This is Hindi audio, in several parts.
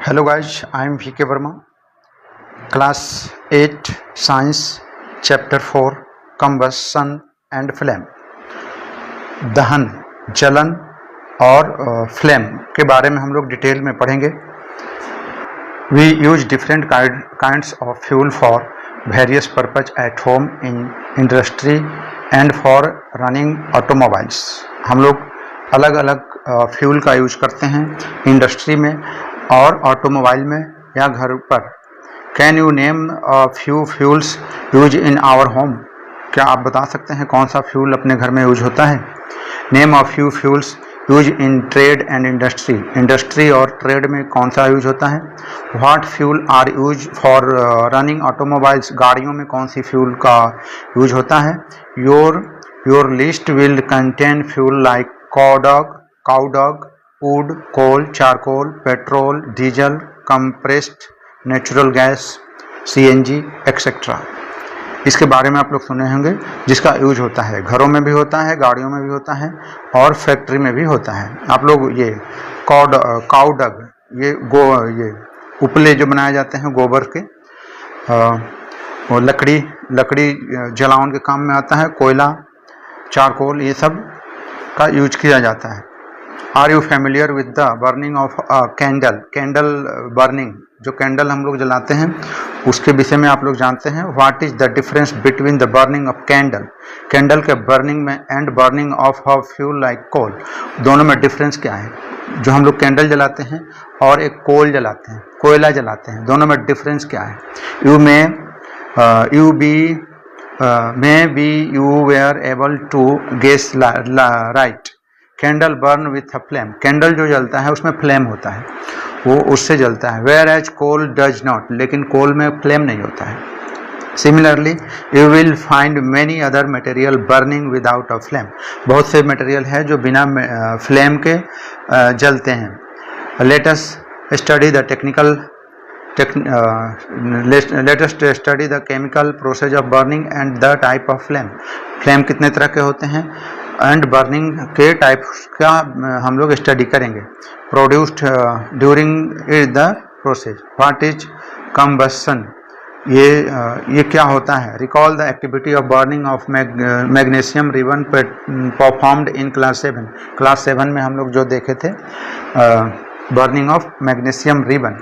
Hello guys, I am VK Verma, class 8 Science, Chapter 4 Combustion and Flame। दहन, जलन और फ्लेम के बारे में हम लोग डिटेल में पढ़ेंगे। We use different kinds of fuel for various purpose at home, in industry and for running automobiles। हम लोग अलग अलग फ्यूल का यूज करते हैं इंडस्ट्री में और ऑटोमोबाइल में या घर पर। Can you name few fuels use in our home? क्या आप बता सकते हैं कौन सा फ्यूल अपने घर में यूज होता है? Name of few fuels use in trade and industry. Industry और ट्रेड में कौन सा यूज होता है? What fuel are use for running automobiles. गाड़ियों में कौन सी फ्यूल का यूज होता है? Your list will contain fuel like cow dung, wood, coal, charcoal, petrol, diesel, compressed natural gas, CNG etcetera. इसके बारे में आप लोग सुने होंगे, जिसका यूज होता है घरों में भी होता है, गाड़ियों में भी होता है और फैक्ट्री में भी होता है। आप लोग ये काउ डग, ये उपले जो बनाए जाते हैं गोबर के, वो लकड़ी जलावन के काम में आता है। कोयला, चारकोल, ये सब का यूज किया जाता है। Are you familiar with the burning of candle? Candle burning, जो कैंडल हम लोग जलाते हैं उसके विषय में आप लोग जानते हैं। What is the difference between the burning of candle के बर्निंग में and burning of a fuel like coal? दोनों में डिफरेंस क्या है? जो हम लोग कैंडल जलाते हैं और एक कोल जलाते हैं, कोयला जलाते हैं, दोनों में डिफरेंस क्या है? You were able to guess right. Candle burn with a flame, candle जो जलता है उसमें फ्लेम होता है, वो उससे जलता है। Whereas coal does not, लेकिन कोल में फ्लेम नहीं होता है। Similarly you will find many other material burning without a flame. बहुत से मटेरियल है जो बिना फ्लेम के जलते हैं। Latest study the chemical process of burning and the type of flame. Flame कितने तरह के होते हैं एंड बर्निंग के टाइप का हम लोग स्टडी करेंगे। Produced during the process. What is combustion? ये क्या होता है? Recall the activity of burning of magnesium ribbon performed in class 7। Class 7 में हम लोग जो देखे थे burning of magnesium ribbon.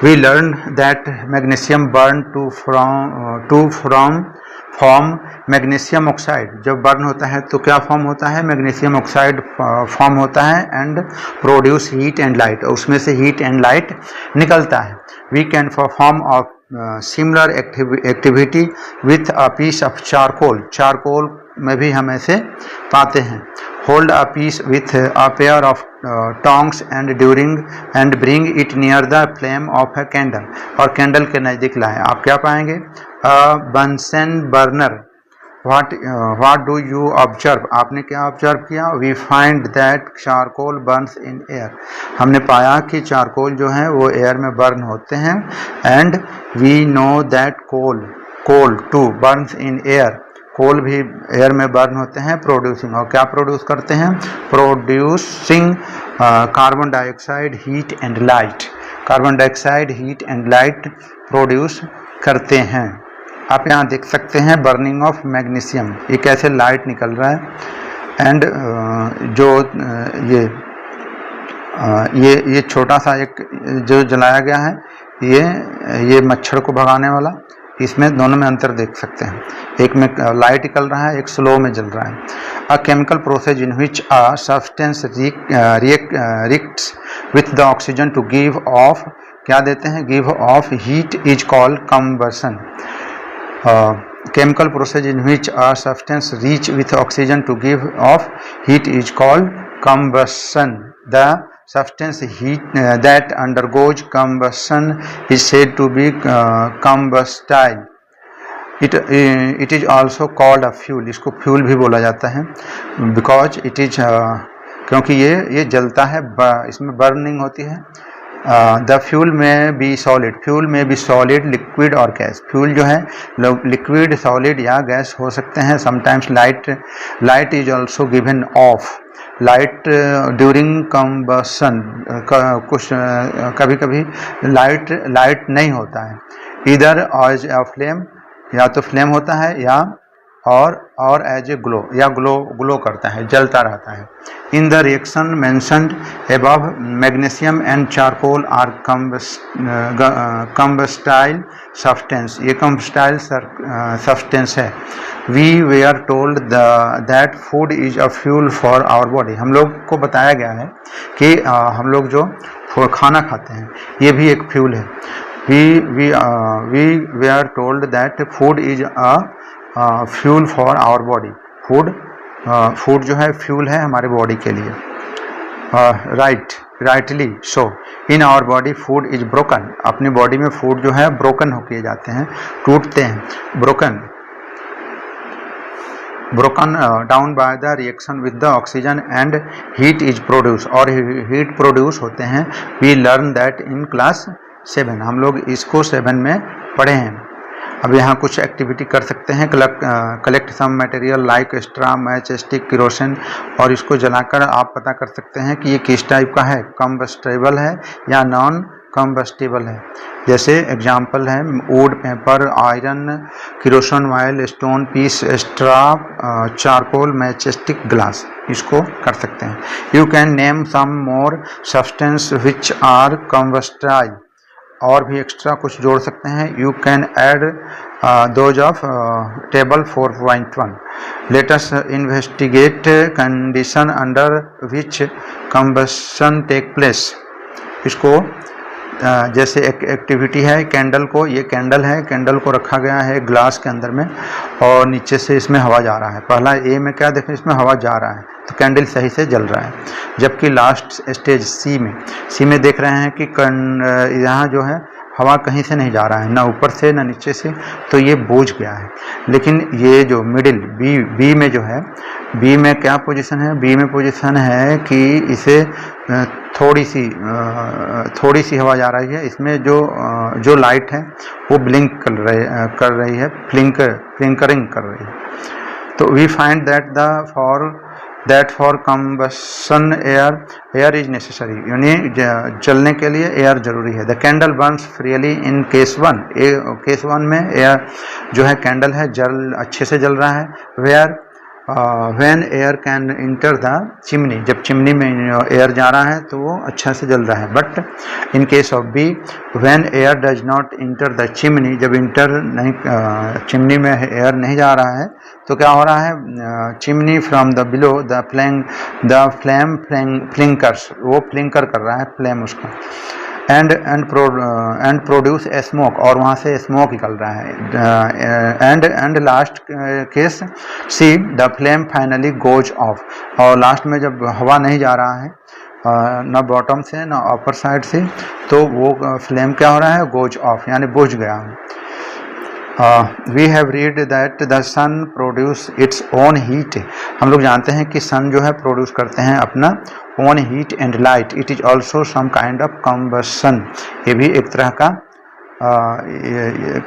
We learn that magnesium burn to form magnesium oxide. जब बर्न होता है तो क्या फॉर्म होता है? मैग्नीशियम ऑक्साइड फॉर्म होता है and produce heat and light, उसमें से हीट एंड लाइट निकलता है। We can perform of similar activity with a piece of charcoal. Charcoal में भी हम ऐसे पाते हैं। Hold a piece with a pair of tongs and bring it near the flame of a candle. और कैंडल के नज़दीक लाएं। आप क्या पाएंगे? Bunsen burner. What do you observe? आपने क्या ऑब्जर्व किया? We find that charcoal Burns in air. हमने पाया कि चारकोल जो है वो एयर में बर्न होते हैं। And we know that coal too burns in air. Coal भी एयर में बर्न होते हैं। प्रोड्यूसिंग, और क्या प्रोड्यूस करते हैं? Producing carbon dioxide, heat and light. Carbon dioxide, heat and light produce करते हैं। आप यहाँ देख सकते हैं बर्निंग ऑफ मैग्नीशियम, ये कैसे लाइट निकल रहा है। एंड जो ये छोटा सा एक जो जलाया गया है, ये मच्छर को भगाने वाला, इसमें दोनों में अंतर देख सकते हैं। एक में लाइट निकल रहा है, एक स्लो में जल रहा है। A chemical process in which a substance reacts with the oxygen to give off, क्या देते हैं? Give off heat is called combustion. Chemical process in which a substance reach with oxygen to give off heat is called combustion. The substance heat that undergoes combustion is said to be combustible. It is also called a fuel. इसको फ्यूल भी बोला जाता है because it is क्योंकि ये जलता है, इसमें बर्निंग होती है। द फ्यूल में बी सॉलिड, लिक्विड और गैस। फ्यूल जो है लिक्विड, सॉलिड या गैस हो सकते हैं। Sometimes light is also given of. Light during combustion, कुछ कभी कभी लाइट नहीं होता है, इधर एज अ फ्लेम, या तो फ्लेम होता है या और एज ए ग्लो, या ग्लो करता है, जलता रहता है। In the reaction mentioned above, magnesium and charcoal are combustible substance, ये कम्बस्टाइल सब्सटेंस है। We we are told that food is a fuel for our body, हम लोग को बताया गया है कि हम लोग जो खाना खाते हैं ये भी एक फ्यूल है। we are told that food is a fuel for our body, food जो है फ्यूल है हमारे बॉडी के लिए। Rightly so in our body food is broken, अपनी बॉडी में फूड जो है ब्रोकन हो किए जाते हैं, टूटते हैं, broken down by the reaction with the oxygen and heat is produce, और हीट प्रोड्यूस होते हैं। We learn that in class 7, हम लोग इसको 7 में पढ़े हैं। अब यहाँ कुछ एक्टिविटी कर सकते हैं, collect some material like straw, match stick, kerosene, और इसको जलाकर आप पता कर सकते हैं कि ये किस टाइप का है, कम्बस्टेबल है या नॉन कम्बस्टेबल है। जैसे एग्जाम्पल है wood, paper, iron, kerosene oil, stone, piece, straw, charcoal, match stick, glass, इसको कर सकते हैं। You can name some more substance which are combustible, और भी एक्स्ट्रा कुछ जोड़ सकते हैं। You can add those of table 4.1, let us investigate condition under which combustion take place. इसको जैसे एक एक्टिविटी है, कैंडल को, ये कैंडल है, कैंडल को रखा गया है ग्लास के अंदर में और नीचे से इसमें हवा जा रहा है। पहला ए में क्या देखें, इसमें हवा जा रहा है तो कैंडल सही से जल रहा है, जबकि लास्ट स्टेज सी में देख रहे हैं कि यहाँ जो है हवा कहीं से नहीं जा रहा है, ना ऊपर से ना नीचे से, तो ये बुझ गया है। लेकिन ये जो मिडिल बी में जो है, बी में क्या पोजीशन है, बी में पोजीशन है कि इसे थोड़ी सी हवा जा रही है, इसमें जो लाइट है वो ब्लिंक कर रही है, फ्लिंकरिंग कर रही है। तो we find that for combustion air is necessary, यानी जलने के लिए एयर जरूरी है। The candle burns freely in case 1, case 1 में एयर जो है कैंडल है अच्छे से जल रहा है। When air can inter the chimney, जब चिमनी में एयर जा रहा है तो वो अच्छा से जल रहा है। But in case of B, when air does not enter the chimney, जब चिमनी में एयर नहीं जा रहा है तो क्या हो रहा है, chimney from the below the flame flickers, वो फ्लिंकर कर रहा है फ्लेम उसका, एंड प्रोड्यूस ए स्मोक, और वहाँ से स्मोक निकल रहा है। And last case C, the flame finally goes off, और लास्ट में जब हवा नहीं जा रहा है ना बॉटम से ना अपर साइड से, तो वो फ्लेम क्या हो रहा है, गोज ऑफ, यानी बुझ गया। We have read that the sun produce its own heat, हम लोग जानते हैं कि सन जो है प्रोड्यूस करते हैं अपना own heat and light, it is also some kind of combustion, ये भी एक तरह का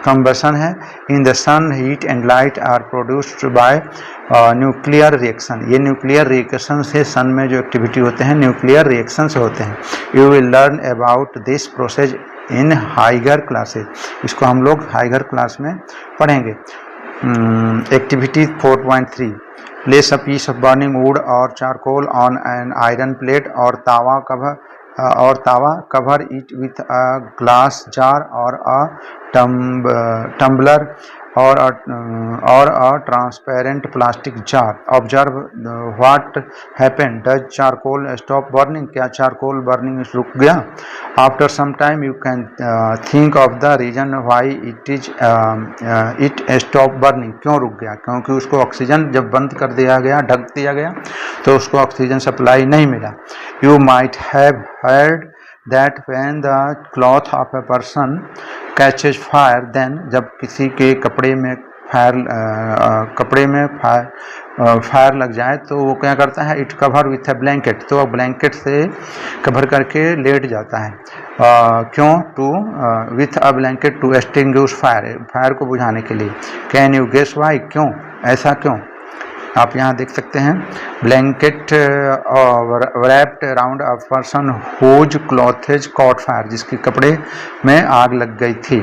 कम्बशन है। In the sun heat and light are produced by nuclear reaction, ये न्यूक्लियर रिएक्शन से सन में जो एक्टिविटी होते हैं न्यूक्लियर रिएक्शन से होते हैं। You will learn about this process in higher classes, इसको हम लोग हाइगर क्लास में पढ़ेंगे। Activity 4.3, place a piece of burning wood और charcoal on an iron plate, और tawa cover it with a glass jar और अ टम्बलर और a transparent plastic jar. Observe what happened. Does charcoal stop burning? क्या charcoal burning रुक गया? After some time you can think of the reason why it stop burning. क्यों रुक गया? क्योंकि उसको ऑक्सीजन जब बंद कर दिया गया, ढक दिया गया, तो उसको ऑक्सीजन सप्लाई नहीं मिला. You might have heard that when the cloth of a person catches fire, then जब किसी के कपड़े में फायर लग जाए तो वो क्या करता है, it cover with a blanket, तो ब्लैंकेट से कवर करके लेट जाता है. क्यों? To with a blanket to extinguish fire, fire को बुझाने के लिए. Can you guess why? क्यों? ऐसा क्यों? आप यहाँ देख सकते हैं blanket wrapped around a person whose clothes caught fire, जिसके कपड़े में आग लग गई थी।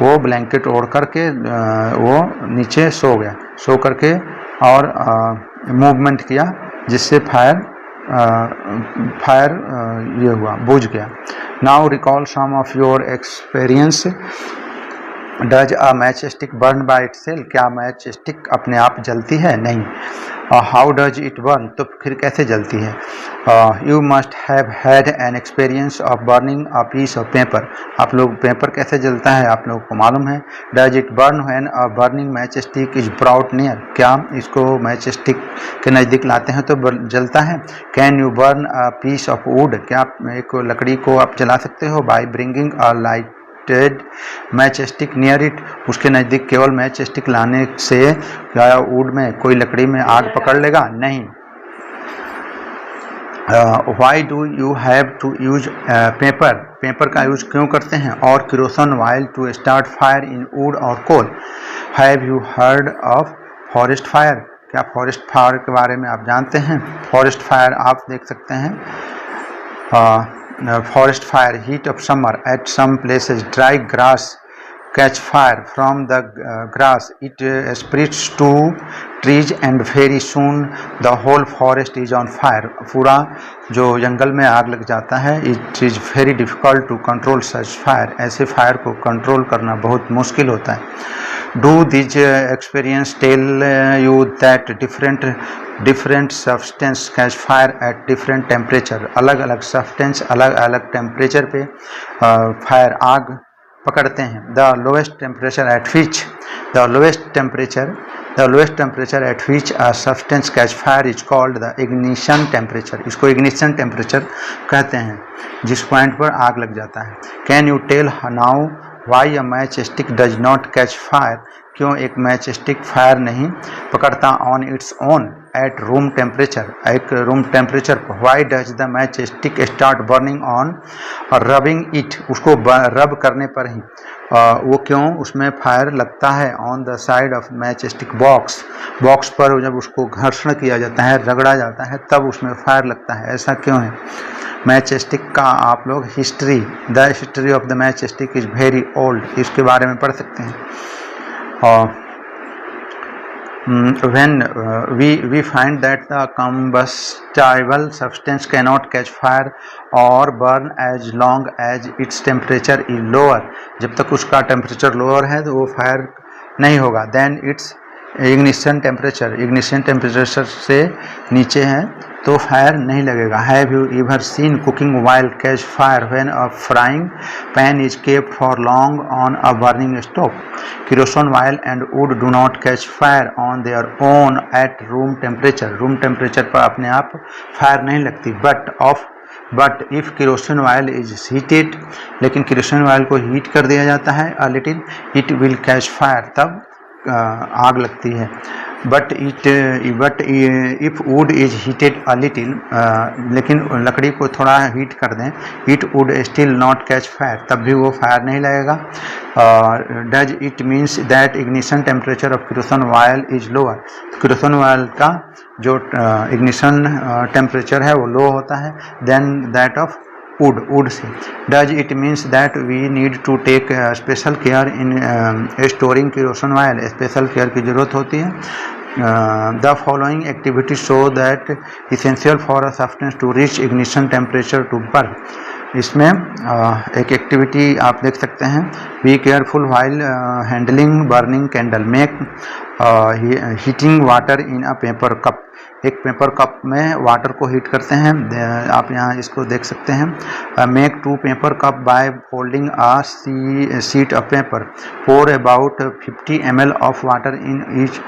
वो ब्लैंकेट ओढ़ करके वो नीचे सो गया, सो करके और मूवमेंट किया जिससे फायर ये हुआ, बुझ गया। Now recall some of your experience. Does a match stick burn by itself, क्या मैच स्टिक अपने आप जलती है? नहीं। हाउ डज इट बर्न, तो फिर कैसे जलती है? You must have had an experience of burning a piece of paper, आप लोग पेपर कैसे जलता है आप लोगों को मालूम है। Does it burn when a burning match stick is brought near, क्या इसको मैच स्टिक के नज़दीक लाते हैं तो जलता है। Can you burn a piece of wood, क्या एक लकड़ी को आप जला सकते हो? By bringing a light match stick near it, उसके नज़दीक केवल मैच स्टिक लाने से क्या वुड में कोई लकड़ी में आग पकड़ लेगा? नहीं। Why do you have to use paper, paper का यूज क्यों करते हैं? और kerosene oil to start fire in wood और coal. Have you heard of forest fire, क्या फॉरेस्ट फायर के बारे में आप जानते हैं? फॉरेस्ट फायर आप देख सकते हैं, forest fire, heat of summer, at some places dry grass catch fire from the grass, it spreads to trees and very soon the whole forest is on fire, पूरा जो जंगल में आग लग जाता है। it is very difficult to control such fire, ऐसे फायर को कंट्रोल करना बहुत मुश्किल होता है। do these experience tell you that different substance catch fire at different temperature, अलग अलग सब्सटेंस अलग अलग टेम्परेचर पे फायर आग पकड़ते हैं। the lowest temperature at which a substance catch fire is called the ignition temperature, इसको ignition temperature कहते हैं जिस पॉइंट पर आग लग जाता है। can you tell now why a match stick does not catch fire, क्यों एक मैच स्टिक फायर नहीं पकड़ता on its own at room temperature, एक रूम टेम्परेचर पर। Why does the match stick start burning on rubbing it, उसको रब करने पर ही वो क्यों उसमें फायर लगता है। On the side of match stick box, box पर जब उसको घर्षण किया जाता है, रगड़ा जाता है, तब उसमें फायर लगता है, ऐसा क्यों है। मैच स्टिक का आप लोग history, the history of the match stick is very old, इसके बारे में पढ़ सकते हैं। when we find that the combustible substance cannot catch fire or burn as long as its temperature is lower, जब तक उसका टेम्परेचर लोअर है तो वो फायर नहीं होगा। then its ignition temperature से नीचे है तो फायर नहीं लगेगा। Have you ever seen cooking while catch fire when a frying pan is kept for long on a burning stove? Kerosene oil and wood do not catch fire on their own at room temperature, room temperature पर अपने आप फायर नहीं लगती। But if kerosene oil is heated, लेकिन केरोसिन ऑयल को हीट कर दिया जाता है a little, it will catch fire, तब आग लगती है। But if would is heated a little, लेकिन लकड़ी को थोड़ा हीट कर दें, it would still not catch fire, तब भी वो फायर नहीं लगेगा। Does it means that ignition temperature of kerosene oil is lower, kerosene oil का जो इग्निशन टेम्परेचर है वो लो होता है देन दैट ऑफ वुड से। Does it means that we need to take special care in storing kerosene oil, special care की ज़रूरत होती है। The following activity show that essential for a substance to reach ignition temperature to burn, इसमें एक एक्टिविटी आप देख सकते हैं। Be careful while handling burning candle, make heating water in a paper cup, एक पेपर कप में वाटर को हीट करते हैं, आप यहाँ इसको देख सकते हैं। Make 2 paper cup by folding a sheet of paper, pour about 50 ml of water in each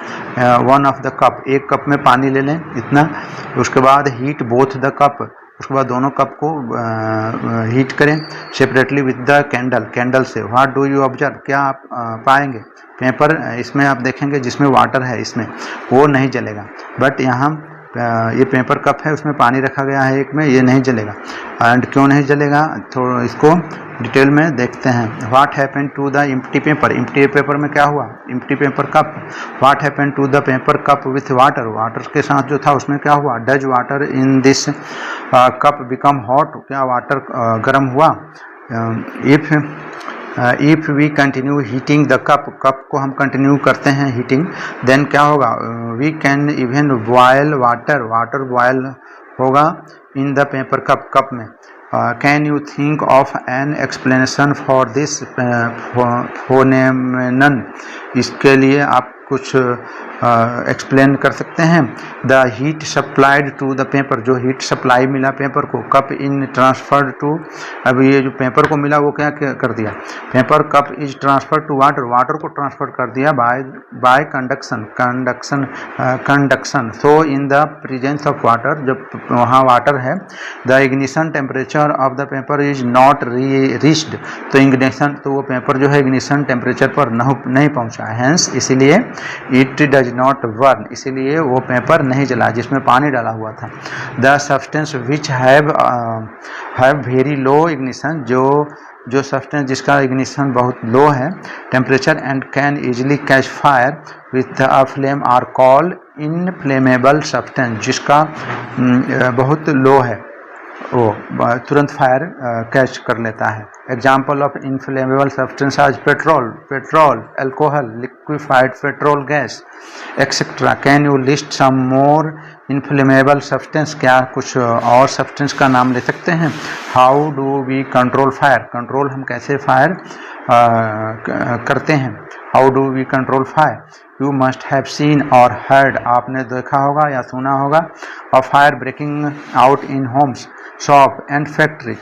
one of the cup, एक कप में पानी ले लें इतना, उसके बाद हीट बोथ द कप, उसके बाद दोनों कप को हीट करें सेपरेटली विद द कैंडल से। व्हाट डू यू ऑब्जर्व, क्या आप पाएंगे पेपर इसमें आप देखेंगे जिसमें वाटर है इसमें वो नहीं जलेगा, बट यहाँ ये पेपर कप है, उसमें पानी रखा गया है एक में, ये नहीं जलेगा। एंड क्यों नहीं जलेगा, तो इसको डिटेल में देखते हैं। What happened to the empty paper, empty paper में क्या हुआ, empty paper cup. What happened to the paper cup with water, water के साथ जो था उसमें क्या हुआ। Does water in this cup become hot, क्या वाटर गर्म हुआ। If we continue heating the cup, cup को हम कंटिन्यू करते हैं हीटिंग, देन क्या होगा, we can even boil water, water boil होगा in the paper cup, cup में। Can you think of an explanation for this phenomenon, इसके लिए आप कुछ एक्सप्लेन कर सकते हैं। The heat supplied to the paper, जो हीट सप्लाई मिला पेपर को, कप इन ट्रांसफर्ड टू, अब ये जो पेपर को मिला वो क्या कर दिया, paper cup is transferred to water, water को ट्रांसफर कर दिया by conduction, conduction. So in the presence of water, जब वहाँ वाटर है, the ignition temperature of the paper is not reached, तो इग्निशन, तो वो पेपर जो है इग्निशन टेम्परेचर पर नहीं पहुँचा है, हेंस इसीलिए इट डज नॉट बर्न, इसीलिए वो पेपर नहीं जला जिसमें पानी डाला हुआ था। The substance which have very low ignition, जो सब्सटेंस जिसका इग्निशन बहुत लो है temperature and can easily catch fire with a flame are called inflammable substance, जिसका बहुत लो है वो तुरंत फायर कैच कर लेता है। एग्जाम्पल ऑफ इनफ्लेमेबल सब्सटेंस आज petrol, alcohol, liquefied petrol gas etcetera. Can you list some more inflammable substance, क्या कुछ और सब्सटेंस का नाम ले सकते हैं। How do we control fire, control हम कैसे फायर करते हैं। How do we control fire, you must have seen और हर्ड, आपने देखा होगा या सुना होगा, of fire breaking out in homes, shop and factory.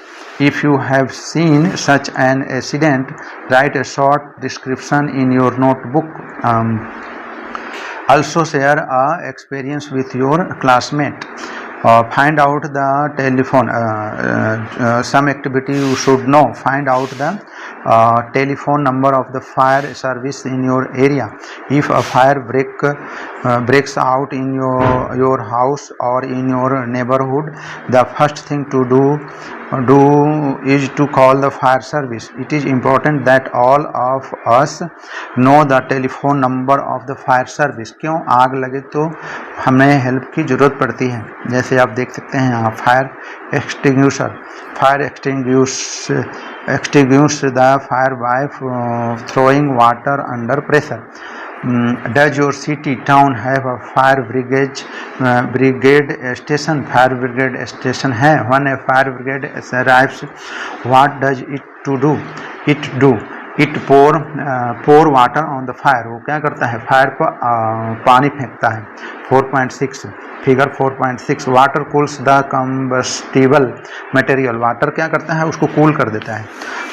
If you have seen such an accident, write a short description in your notebook. Also share a experience with your classmate. Find out the telephone, some activity you should know. Find out the telephone number of the fire service in your area. If a fire breaks out in your house or in your neighborhood, the first thing to do is to call the fire service. It is important that all of us know the telephone number of the fire service. क्यों, आग लगे तो हमें हेल्प की ज़रूरत पड़ती है। जैसे आप देख सकते हैं यहाँ fire extinguisher, fire extinguish the fire by throwing water under pressure. Does your city town have a fire brigade station? Fire brigade station है। When a fire brigade arrives, what does it do? It pour water on the fire. वो क्या करता है, फायर पर पानी फेंकता है। 4.6 figure 4.6 water cools the combustible material, water क्या करता है, उसको कूल कर देता है।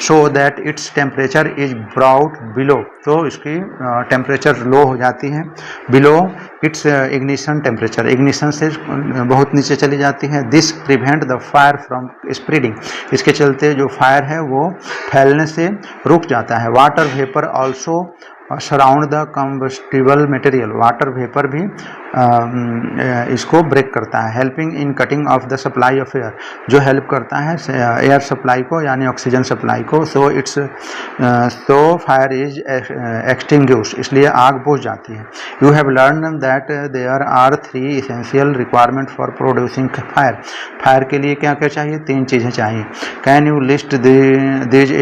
So that its temperature is brought below, तो इसकी टेम्परेचर लो हो जाती है। Below it's ignition temperature, ignition से बहुत नीचे चली जाती है। This prevent the fire from spreading, इसके चलते जो फायर है वो फैलने से रुक जाता है। Water vapour also surround the combustible material, water vapour भी इसको ब्रेक करता है। Helping in cutting of the supply of air, जो हेल्प करता है एयर सप्लाई को यानी ऑक्सीजन सप्लाई को। सो फायर इज एक्सटिंग्विश, इसलिए आग बुझ जाती है। You have learn that there are 3 essential requirement for producing fire, fire के लिए क्या क्या चाहिए, 3 चीज़ें चाहिए। Can you list these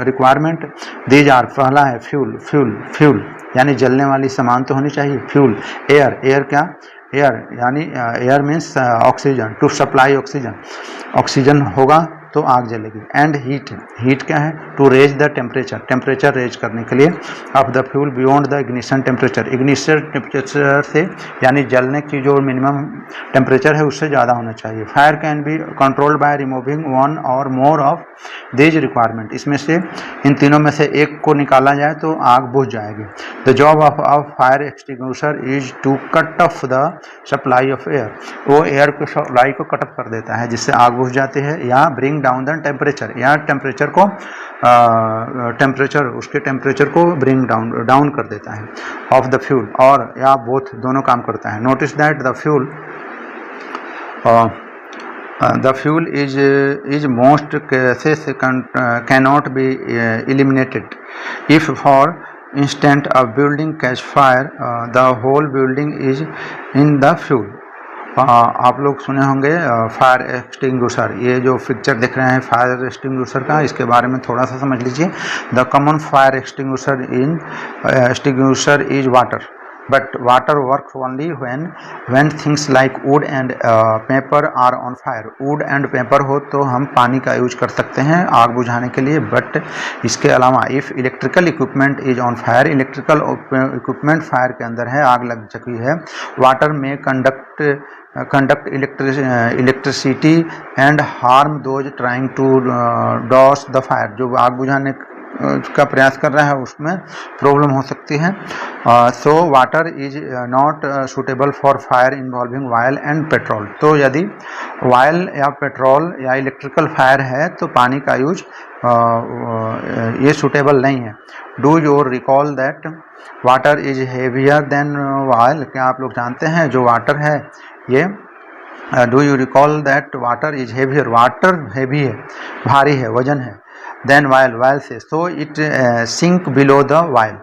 requirement. These are, पहला है फ्यूल यानी जलने वाली सामान तो होनी चाहिए। फ्यूल, एयर क्या, एयर यानी air means oxygen, to supply oxygen, oxygen होगा तो आग जलेगी। एंड हीट क्या है, to raise the temperature raise करने के लिए of the fuel beyond the ignition temperature, ignition temperature से यानी जलने की जो मिनिमम टेम्परेचर है उससे ज़्यादा होना चाहिए। Fire can be controlled by removing one और मोर ऑफ दीज रिक्वायरमेंट, इसमें से इन तीनों में से एक को निकाला जाए तो आग बुझ जाएगी। The job of fire extinguisher is to cut off the supply of air, वो एयर को सप्लाई को कट ऑफ कर देता है जिससे आग बुझ जाती है। या ब्रिंग डाउन द टेम्परेचर, या उसके टेम्परेचर को ब्रिंग डाउन कर देता है ऑफ द फ्यूल, और या बोथ दोनों काम करता है। Notice that the fuel The fuel is most cases cannot be eliminated. If for instance a building catch fire, the whole building is in the fuel. आप लोग सुने होंगे फायर एक्सटिंग्विशर, ये जो पिक्चर देख रहे हैं फायर एक्सटिंग्विशर का, इसके बारे में थोड़ा सा समझ लीजिए. The common fire extinguisher is water, but water works only when things like wood and paper are on fire. wood and paper हो तो हम पानी का यूज कर सकते हैं आग बुझाने के लिए, बट इसके अलावा if electrical equipment is on fire, electrical equipment fire के अंदर है, आग लग चुकी है, वाटर में conduct electricity and harm those trying to douse the fire. जो आग बुझाने का प्रयास कर रहा है उसमें प्रॉब्लम हो सकती है. So water is not suitable for fire involving oil and petrol. तो यदि ऑयल या पेट्रोल या इलेक्ट्रिकल फायर है तो पानी का यूज ये सूटेबल नहीं है. Do you recall that water is heavier than oil. क्या आप लोग जानते हैं जो वाटर है ये, do you recall that water is heavier, water heavy है, भारी है, वजन है, देन वायल से, so it sink below the oil.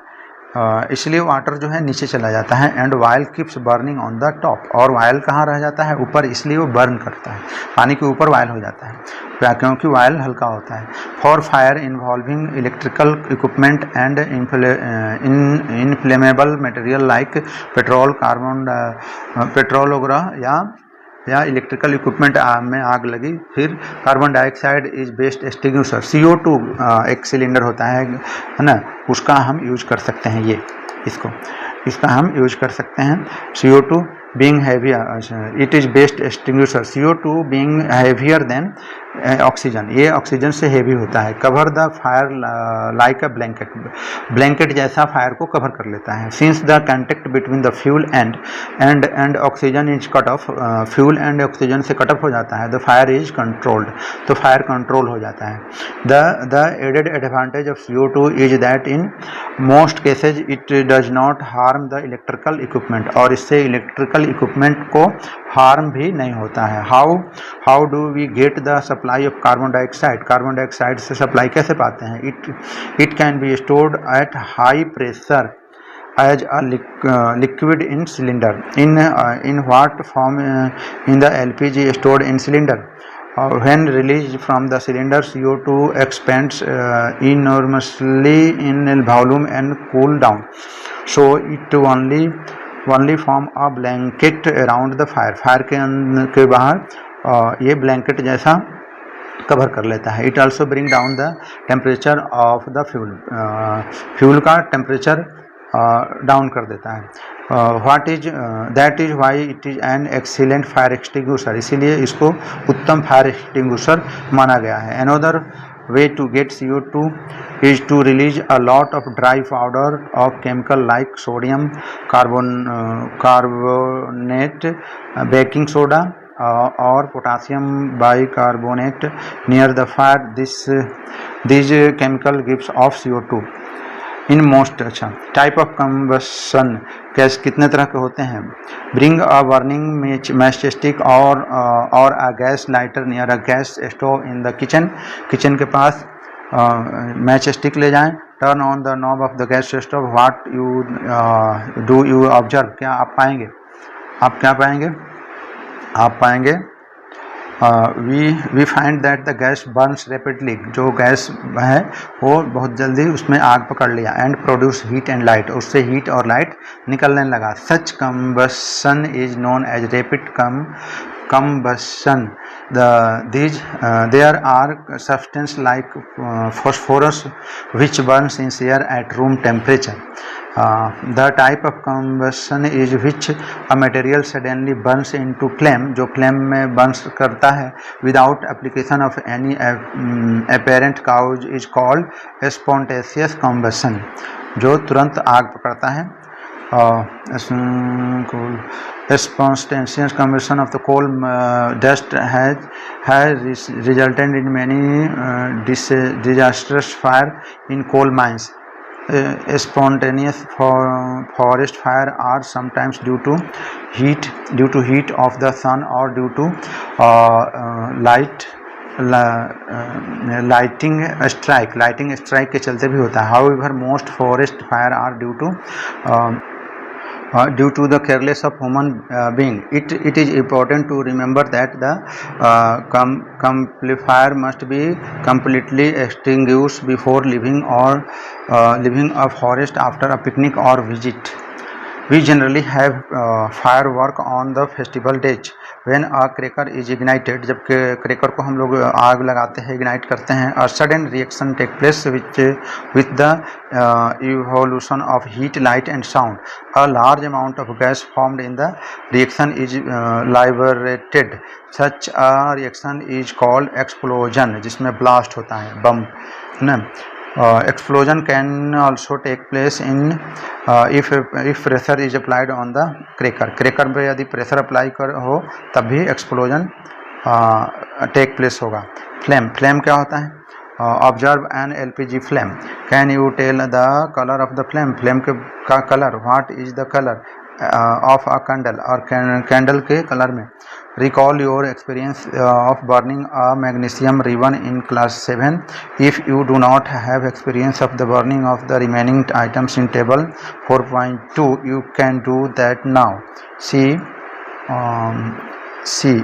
इसलिए वाटर जो है नीचे चला जाता है. And oil keeps burning on the top, और वायल कहाँ रह जाता है, ऊपर, इसलिए वो बर्न करता है, पानी के ऊपर वायल हो जाता है क्योंकि वायल हल्का होता है. For fire involving electrical equipment and inflammable material like petrol, petrol वगैरह या इलेक्ट्रिकल इक्विपमेंट में आग लगी, फिर carbon dioxide is best extinguisher. CO2 एक सिलेंडर होता है ना, उसका हम यूज कर सकते हैं. ये इसका हम यूज कर सकते हैं. CO2 being heavier, it is best extinguisher. CO2 being heavier than oxygen, ये ऑक्सीजन से हेवी होता है. Cover the fire like a blanket, blanket जैसा फायर को कवर कर लेता है. Since the contact between the fuel and oxygen is cut off, fuel and oxygen से कट ऑफ हो जाता है, द फायर इज कंट्रोल्ड, तो फायर कंट्रोल हो जाता है. The added advantage of CO2 is that in most cases it does not harm the electrical equipment, और इससे इलेक्ट्रिकल इक्विपमेंट को हार्म भी नहीं होता है. How do we get the supply of carbon dioxide, carbon dioxide से सप्लाई कैसे पाते हैं. It can be stored at high pressure as a liquid in cylinder. In what form, in the LPG stored in cylinder. When released from the cylinder, CO2 expands enormously in volume and cool down, so it only form a blanket around the fire. Fire के बाहर ये ब्लैंकेट जैसा कवर कर लेता है. It also bring down the temperature of the fuel, fuel का टेम्परेचर डाउन कर देता है. That is why it is an excellent fire extinguisher, इसीलिए इसको उत्तम फायर एक्सटिंग्विशर माना गया है. Another way to get CO2 is to release a lot of dry powder of chemical like sodium carbonate, baking soda or potassium bicarbonate near the fire. These chemical gives off CO2 in most. अच्छा, टाइप ऑफ कम्बसन, गैस कितने तरह के होते हैं. Bring a burning match stick और a gas lighter near a gas stove in the kitchen, kitchen के पास मैच स्टिक ले जाएं. Turn on the knob of the gas stove. What do you observe, क्या आप पाएंगे, आप पाएंगे we find that the gas burns rapidly, जो गैस है वो बहुत जल्दी उसमें आग पकड़ लिया. And produce heat and light, उससे हीट और लाइट निकलने लगा. Such combustion is known as rapid combustion. There are substances like phosphorus which burns in air at room temperature. The type of combustion is which a material suddenly burns into flame, जो flame में burns करता है without application of any apparent cause is called spontaneous combustion, जो तुरंत आग पकड़ता है. Spontaneous combustion of the coal dust has resulted in many disastrous fire in coal mines. spontaneous forest fire are sometimes due to heat of the sun or due to lighting strike के चलते भी होता है. However, most forest fire are due to the careless of human being. It is important to remember that the fire must be completely extinguished before leaving a forest after a picnic or visit. We generally have firework on the festival days when a cracker is ignited. जब cracker को हम लोग आग लगाते हैं, ignite करते हैं, a sudden reaction take place with the evolution of heat, light and sound. A large amount of gas formed in the reaction is liberated. Such a reaction is called explosion, जिसमें blast होता है, bump, ना. Explosion can also take place in if pressure is applied on the cracker. Cracker पे यदि pressure apply हो तब भी explosion take place होगा. Flame क्या होता है? Observe an LPG flame. Can you tell the color of the flame? Flame का color. What is the color of a candle? और candle के color में. Recall your experience of burning a magnesium ribbon in class 7. If you do not have experience of the burning of the remaining items in table 4.2, you can do that now. See,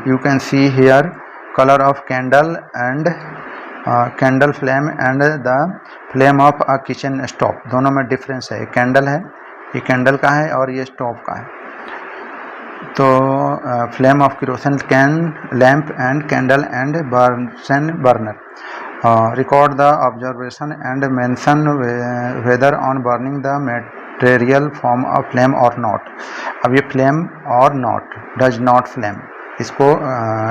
you can see here color of candle and candle flame and the flame of a kitchen stove. दोनों में difference है. कैंडल है, ये कैंडल का है और ये स्टोव का है. तो flame of kerosene can lamp and candle and Bunsen burner. Record the observation and mention whether on burning the material form a flame or not. अब ये flame or not, does not flame, इसको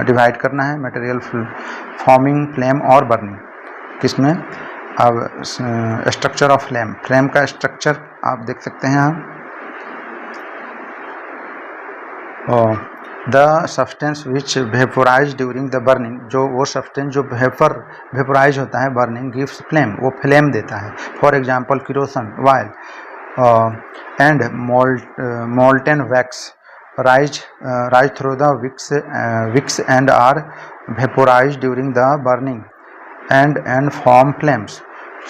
डिवाइड करना है. मटेरियल फॉर्मिंग फ्लेम और बर्निंग किसमें. अब स्ट्रक्चर ऑफ फ्लेम का स्ट्रक्चर आप देख सकते हैं. The substance which vaporise during the burning, जो वो सब्सटेंस जो वेपोराइज होता है बर्निंग, गिव्स फ्लेम, वो फ्लेम देता है. For example kerosene, oil and molten wax rise through the wicks and are vaporized during the burning and form flames.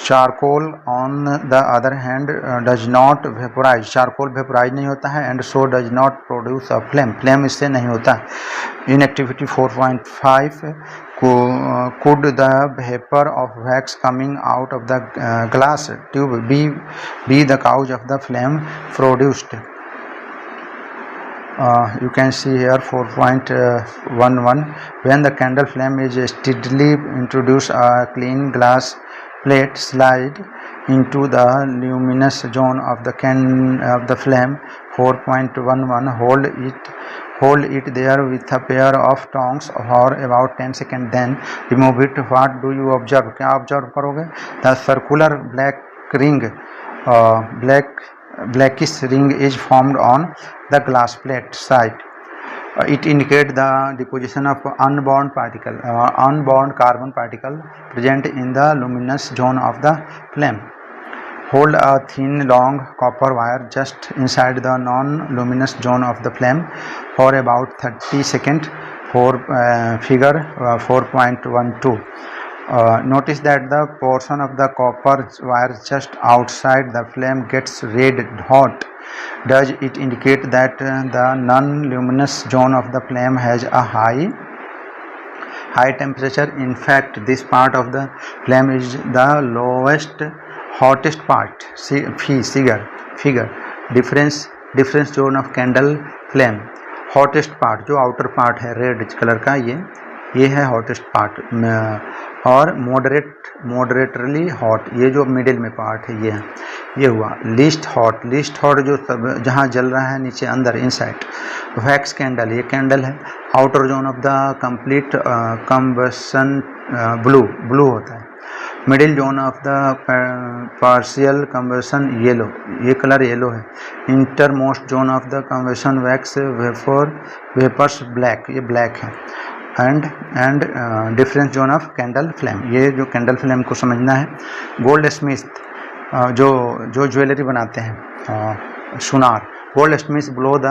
Charcoal on the other hand does not vaporize. Charcoal vaporize नहीं होता है and so does not produce a flame. Flame इससे नहीं होता. In activity 4.5, could the vapor of wax coming out of the glass tube be the cause of the flame produced? You can see here 4.11. When the candle flame is steadily introduced, a clean glass plate slide into the luminous zone of the flame. 4.11. Hold it there with a pair of tongs for about 10 seconds. Then remove it. What do you observe? क्या observe करोगे? The circular blackish ring is formed on the glass plate side. It indicates the deposition of unbound carbon particle present in the luminous zone of the flame. Hold a thin long copper wire just inside the non-luminous zone of the flame for about 30 seconds. Figure 4.12. Notice that the portion of the copper wire just outside the flame gets red hot. Does it indicate that the non-luminous zone of the flame has a high temperature? In fact, this part of the flame is the hottest part. See figure. Difference zone of candle flame. Hottest part जो outer part है red कलर का, ये है hottest part. और moderately hot, ये जो मिडिल में पार्ट है ये हुआ. लीस्ट हॉट जो जहाँ जल रहा है नीचे अंदर इनसाइड. वैक्स कैंडल, ये कैंडल है. Outer zone of the complete combustion blue होता है. Middle zone of the partial combustion yellow, ये कलर येलो है. Innermost zone of the combustion wax vapours black, ये ब्लैक है. And difference zone of candle flame, ये जो कैंडल फ्लेम को समझना है. गोल्ड स्मिथ जो ज्वेलरी बनाते हैं सुनार। Gold Smith blow the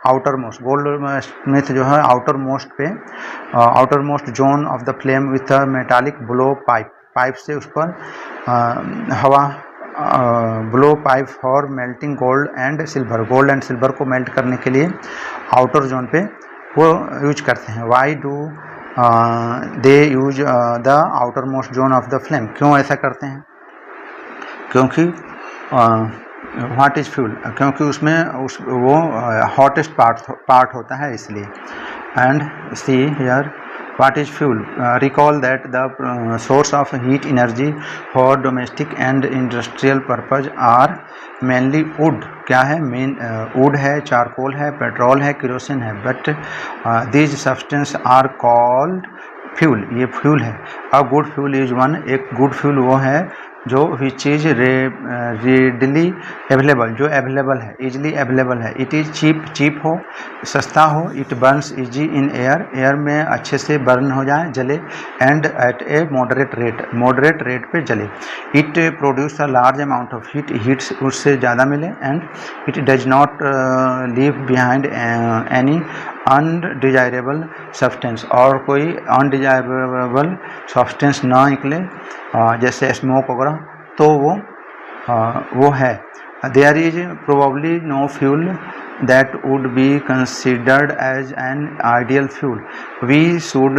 outer most, gold Smith जो है आउटर मोस्ट पे outer most zone of the flame with a metallic blow pipe, pipe से उस पर हवा blow pipe for melting gold and silver, gold and silver को मेल्ट करने के लिए आउटर जोन पे वो यूज करते हैं। Why do they use the outer most zone of the flame, क्यों ऐसा करते हैं? क्योंकि व्हाट इज फ्यूल, क्योंकि उसमें वो हॉटेस्ट पार्ट होता है इसलिए। And see here what is fuel, recall that the source of heat energy for domestic and industrial purpose are mainly wood, क्या है मेन wood है, चारकोल है, पेट्रोल है, केरोसिन है, but these substance are called fuel, ये फ्यूल है। a good fuel is one, एक गुड फ्यूल वो है जो विच इज रेडली अवेलेबल, जो अवेलेबल है, इजली अवेलेबल है। इट इज़ चीप, चीप हो, सस्ता हो। It burns easy in air, air में अच्छे से बर्न हो जाए, जले। And at a moderate rate, moderate rate पे जले। It produce a large amount of heat, heat उससे ज़्यादा मिले। And it does not leave behind any undesirable substance, और कोई अनडिजायरेबल सब्सटेंस ना निकले, जैसे स्मोक वगैरह, तो वो है। There is probably no fuel that would be considered as an ideal fuel. We should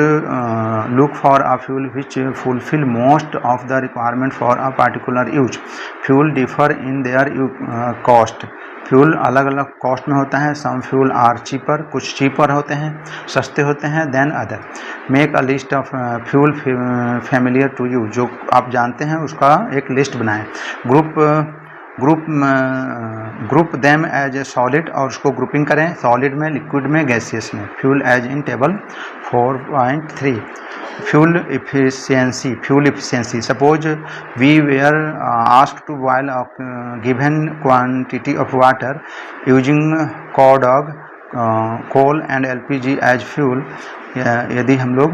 look for a fuel which fulfil most of the requirement for a particular use. Fuel differ in their cost, fuel अलग अलग कॉस्ट में होता है। सम फ्यूल आर चीपर, कुछ चीपर होते हैं, सस्ते होते हैं than other. Make a list of fuel familiar to you, जो आप जानते हैं उसका एक लिस्ट बनाएं। Group them as a solid, और उसको ग्रुपिंग करें सॉलिड में, लिक्विड में, गैसियस में। Fuel as in table 4.3। Fuel efficiency, fuel efficiency. Suppose we were asked to boil a given quantity of water using cow dung, coal and LPG as fuel. यदि हम लोग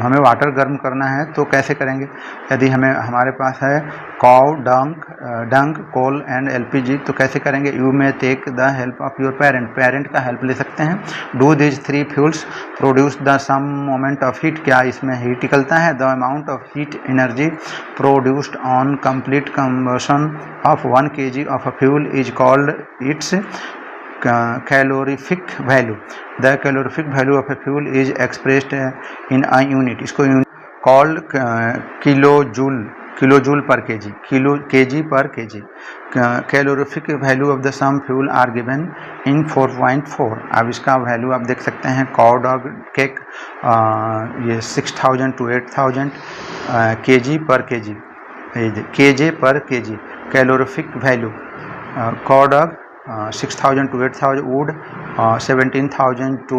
हमें वाटर गर्म करना है तो कैसे करेंगे? यदि हमारे पास है cow dung, coal and LPG, तो कैसे करेंगे? You may take the help of your parent का हेल्प ले सकते हैं। Do this 3 fuels produce the same amount of heat, क्या इसमें हीट निकलता है? The amount of heat energy produced on complete combustion of 1 kg of a fuel is called its calorific value. The calorific value of a fuel is expressed in a unit. इसको called kilojoule per kg, kg per kg. Calorific value of the sum fuel are given in 4.4. अब इसका वैल्यू आप देख सकते हैं। काउ डॉग केक ये 6000 to 8000 kg per kg, kg per kg calorific value. Cow dog 6000 to 8000, wood 17,000 to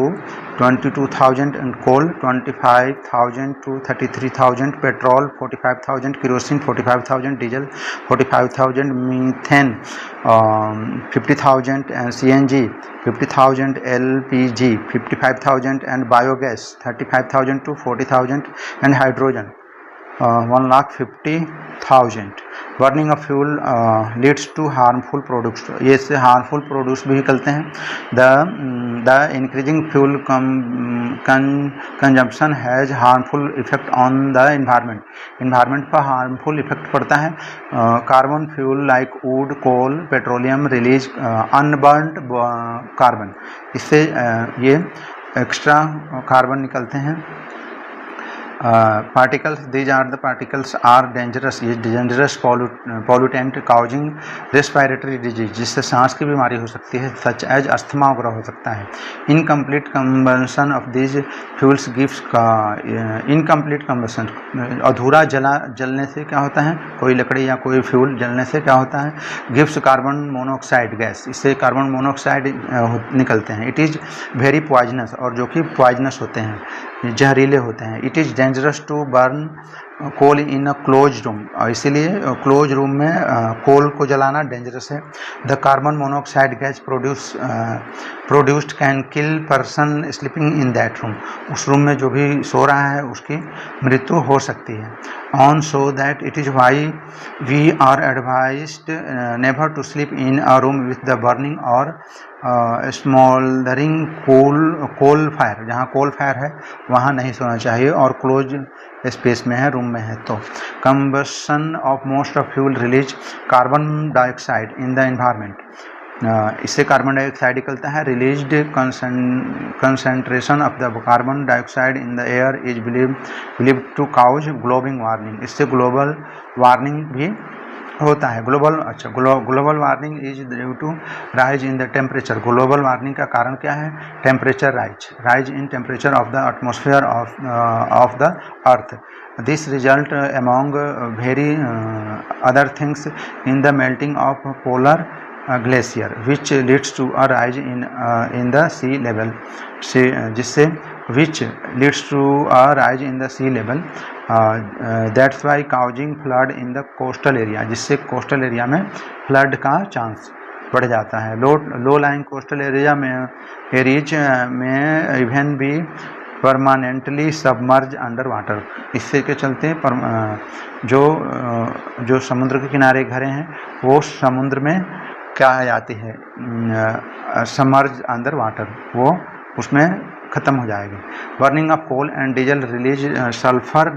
22,000, and coal 25,000 to 33,000, petrol 45,000, kerosene 45,000, diesel 45,000, methane 50,000, and CNG 50,000, LPG 55,000, and biogas 35,000 to 40,000, and hydrogen 1,50,000. Burning of fuel leads to harmful products, ये इससे हार्मफुल प्रोडक्ट्स भी निकलते हैं। The increasing fuel consumption has harmful effect on the environment पर हार्मफुल इफेक्ट पड़ता है। Carbon fuel like wood, coal, petroleum release unburned carbon, इससे ये एक्स्ट्रा कार्बन निकलते हैं। particles, these are the particles are dangerous, ये dangerous pollutant causing respiratory disease, जिससे सांस की बीमारी हो सकती है, such as अस्थमा वगैरह हो सकता है। incomplete combustion of these fuels gives का incomplete combustion, अधूरा जलने से क्या होता है, कोई लकड़ी या कोई फ्यूल जलने से क्या होता है, gives कार्बन मोनोऑक्साइड गैस, इससे कार्बन मोनोऑक्साइड निकलते हैं। इट इज़ वेरी पॉइजनस, और जो कि पॉइजनस होते हैं, जहरीले होते हैं। It is dangerous to burn coal in a close room, इसीलिए क्लोज रूम में कोल को जलाना डेंजरस है। The carbon monoxide gas produced can kill person sleeping in that room, उस रूम में जो भी सो रहा है उसकी मृत्यु हो सकती है। on, so that it is why we are advised never to sleep in a room with the burning or smoldering coal fire. जहाँ coal fire है वहाँ नहीं सोना चाहिए और close स्पेस में है, रूम में है तो. Combustion of most of fuel release carbon dioxide in the environment. इससे कार्बन डाइऑक्साइड निकलता है. Released concentration of the carbon dioxide in the air is believed to cause global warming. इससे ग्लोबल वार्मिंग भी होता है. Global warming is due to rise in the temperature. Global warming का कारण क्या है? Temperature rise in temperature of the atmosphere of the earth. This result among very other things in the melting of polar glacier, which leads to a rise in the sea level. Which leads to a rise in the sea level. That's why causing flood in the coastal area. जिससे coastal area में flood का chance बढ़ जाता है. लो लाइन कोस्टल एरिया में एरिज में इवन भी परमानेंटली सबमर्ज अंडर वाटर. इससे के चलते जो समुद्र के किनारे घरें हैं वो समुद्र में क्या आ जाती है? सबमर्ज अंडर वाटर, वो उसमें ख़त्म हो जाएगी. Burning of coal and diesel release sulphur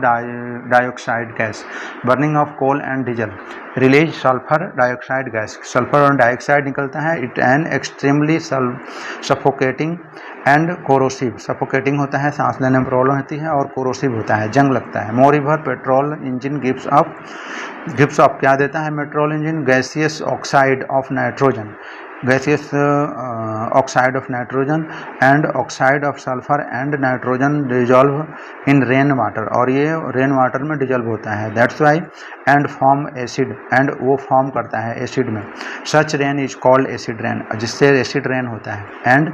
dioxide gas. Burning of coal and diesel release sulphur dioxide gas. Sulphur और डाइऑक्साइड निकलता है. It an extremely suffocating and corrosive. Suffocating होता है, सांस लेने में प्रॉब्लम होती है, और कोरोसिव होता है, जंग लगता है. Moreover petrol engine gives up क्या देता है petrol engine? Gaseous oxide of nitrogen. Gaseous oxide of nitrogen and oxide of sulphur and nitrogen dissolve in rain water. और ये रेन वाटर में डिजॉल्व होता है. That's why and form acid. एंड वो फॉर्म करता है एसिड में. Such rain is called acid rain, जिससे एसिड रेन होता है. And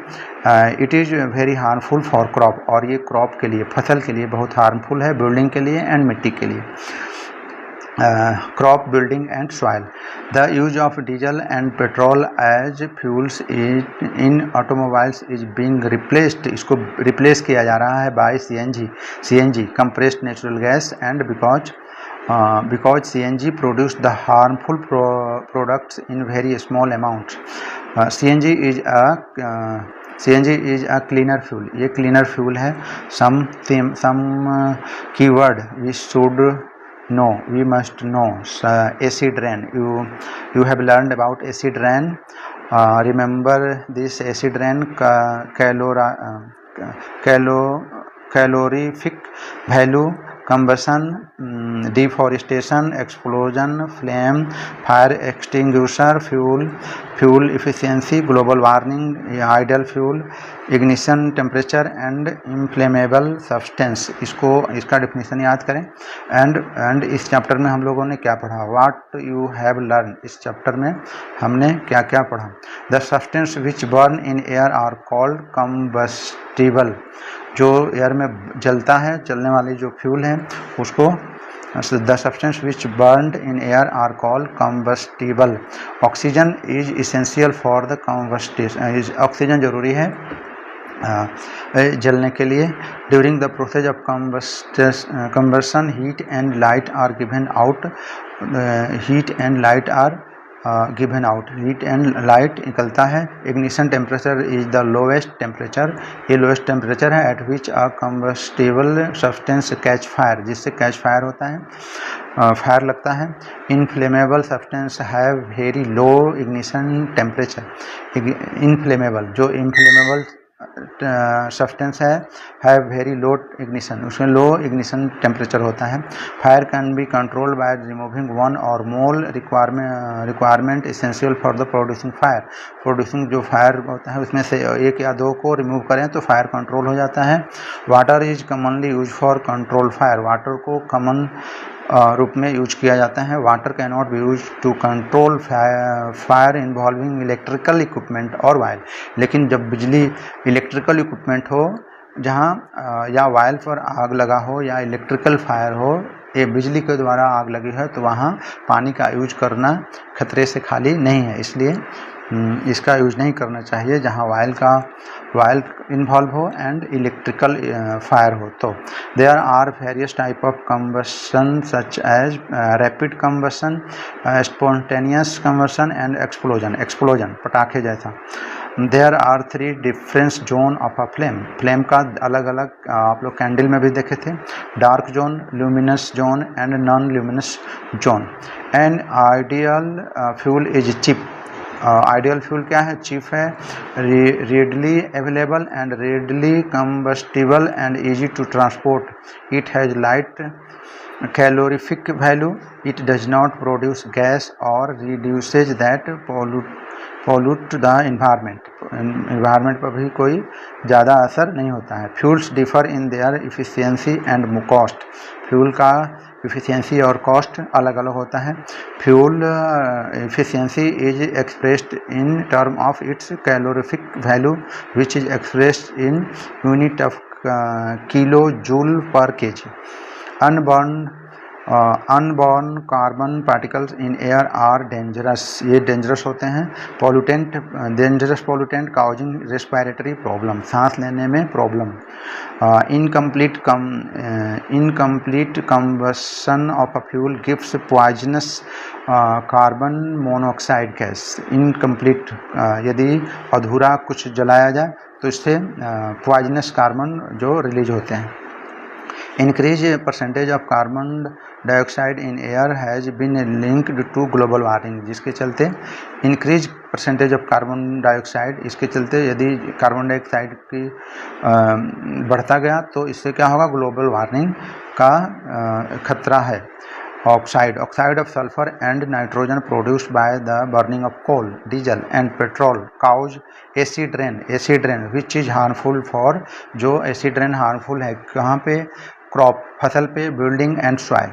it is very harmful for crop. और ये क्रॉप के लिए, फसल के लिए बहुत हार्मफुल है, बिल्डिंग के लिए एंड मिट्टी के लिए. crop building and soil. The use of diesel and petrol as fuels in automobiles is being replaced. इसको replace किया जा रहा है by CNG compressed natural gas, and because CNG produce the harmful products in very small amounts. CNG is a cleaner fuel. ये cleaner fuel है. Some keyword we should know, we must know. Acid rain. You have learned about acid rain. Remember this acid rain calorific value: combustion, deforestation, explosion, flame, fire extinguisher, fuel efficiency, global warming, ideal fuel, ignition temperature and inflammable substance. इसका डेफिनेशन याद करें. एंड इस चैप्टर में हम लोगों ने क्या पढ़ा? What you have learn. इस चैप्टर में हमने क्या क्या पढ़ा? The substance which burn in air are called combustible. जो एयर में जलता है, जलने वाली जो फ्यूल है उसको the substance which burned in air are called combustible. Oxygen is essential for the combustion. Oxygen जरूरी है जलने के लिए. During the process of combustion heat and light are given out. Heat and light निकलता है. Ignition temperature is the lowest temperature. ये लोवेस्ट टेम्परेचर है at which a combustible substance catch fire, जिससे कैच फायर होता है, फायर लगता है. Inflammable substance have very low ignition temperature. Inflammable, जो इनफ्लेमेबल सब्सटेंस है, हैव वेरी लो इग्निशन, उसमें लो इग्निशन टेम्परेचर होता है. Fire can be controlled by removing one or more requirement essential for the producing fire. Producing जो फायर होता है उसमें से एक या दो को रिमूव करें तो फायर कंट्रोल हो जाता है. Water is commonly use for control fire. Water को कॉमन रूप में यूज किया जाता है. Water can not be use to control fire involving electrical equipment और वायल. लेकिन जब बिजली इलेक्ट्रिकल इक्विपमेंट हो, जहाँ या वायल पर आग लगा हो या इलेक्ट्रिकल फायर हो, ये बिजली के द्वारा आग लगी है, तो वहाँ पानी का यूज करना खतरे से खाली नहीं है. इसलिए इसका यूज नहीं करना चाहिए जहाँ वायल इन्वॉल्व हो एंड इलेक्ट्रिकल फायर हो। तो there are various type of combustion such as rapid combustion, spontaneous combustion and explosion पटाखे जैसा। There are 3 different zone of a flame का अलग अलग आप लोग कैंडल में भी देखे थे, dark zone, luminous zone and non luminous zone. And ideal fuel is chip. Ideal fuel क्या है? चीप है, readily available and readily combustible and easy to transport. It has light calorific value. It does not produce gas or reduces that pollute the environment. Environment पर भी कोई ज़्यादा असर नहीं होता है। Fuels differ in their efficiency and cost. Fuel का इफ़िशियंसी और कॉस्ट अलग अलग होता है। Fuel efficiency is expressed in term of its calorific value which is expressed in unit of kilo joule per KG. Unburnt carbon particles in air are dangerous. ये डेंजरस होते हैं। Dangerous pollutant causing respiratory problem, सांस लेने में problem. Incomplete combustion of a fuel gives poisonous carbon monoxide gas. Incomplete यदि अधूरा कुछ जलाया जाए तो इससे पॉइजनस कार्बन जो रिलीज होते हैं। Increase percentage of carbon dioxide in air has been linked to global warming. जिसके चलते increase percentage of carbon dioxide, इसके चलते यदि कार्बन डाइऑक्साइड की बढ़ता गया तो इससे क्या होगा? ग्लोबल वार्मिंग का खतरा है। Oxide of sulphur and nitrogen produced by the burning of coal, diesel and petrol cause acid rain which is harmful for. जो एसिड रेन हार्मफुल है कहाँ पे? क्रॉप, फसल पे, बिल्डिंग एंड सॉइल।